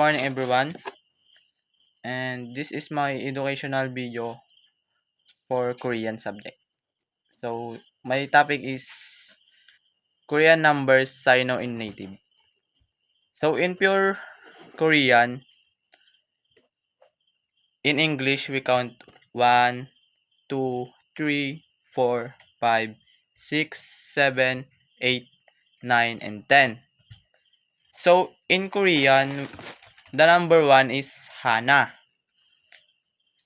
morning everyone, and this is my educational video for Korean subject. So my topic is Korean numbers Sino in native. So in pure Korean, in English we count 1, 2, 3, 4, 5, 6, 7, 8, 9, and 10. So in Korean, the number 1 is Hana.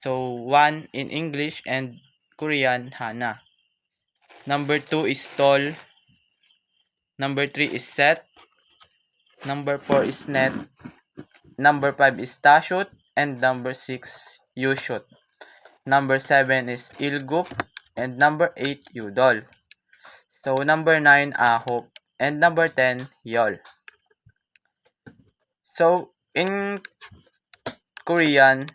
So 1 in English and Korean, Hana. Number 2 is Tol. Number 3 is Set. Number 4 is Net. Number 5 is Tashut. And number 6, Yushut. Number 7 is Ilgup. And number 8, Yudol. So number 9, Ahop. And number 10, Yol. So in Korean,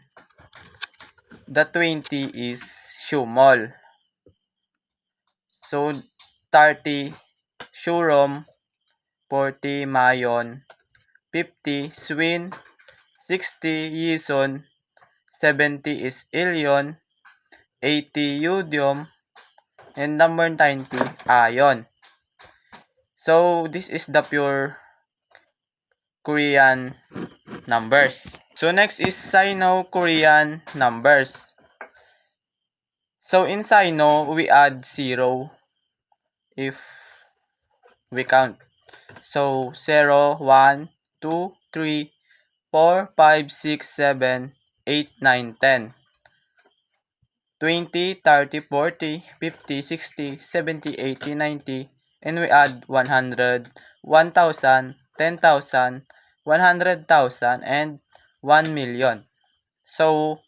the 20 is Shumol. So 30, Shurom. 40, Mayon. 50, Swin. 60, Yison. 70 is Ilyon. 80, Yudium. And number 90, Ayon. So this is the pure Korean numbers. So next is Sino-Korean numbers. So in Sino, we add 0 if we count. So 0, 1, 2, 3, 4, 5, 6, 7, 8, 9, 10. 20, 30, 40, 50, 60, 70, 80, 90, and we add 100, 1,000, 10,000, 100,000, and 1 million. So,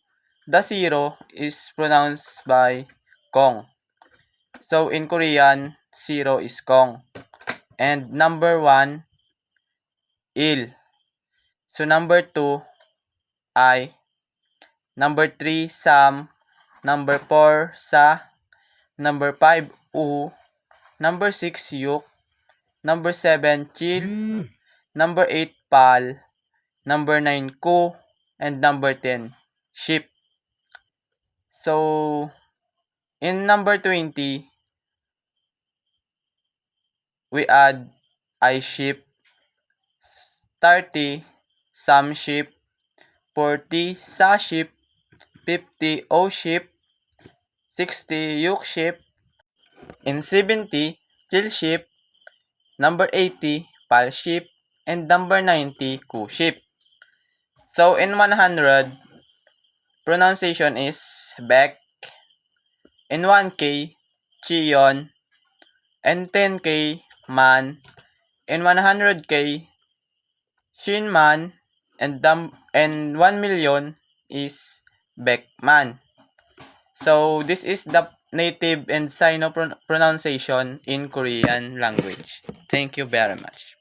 the 0 is pronounced by Kong. So, in Korean, 0 is Kong. And number 1, Il. So, number 2, I. Number 3, Sam. Number 4, Sa. Number 5, U. Number 6, Yuk. Number 7, Chil. Number 8, Pal. Number 9, Ku. And number 10, Ship. So, in number 20, we add I ship. 30, Sam ship. 40, Sa ship. 50, O ship. 60, Yuk ship. In 70, Chil ship. Number 80, Pal ship. And number 90, Ku ship. So in 100, pronunciation is Bek. In 1K, Chiyon. And 10K, Man. In 100K, Shinman. And 1 million is Bekman. So this is the native and Sino pronunciation in Korean language. Thank you very much.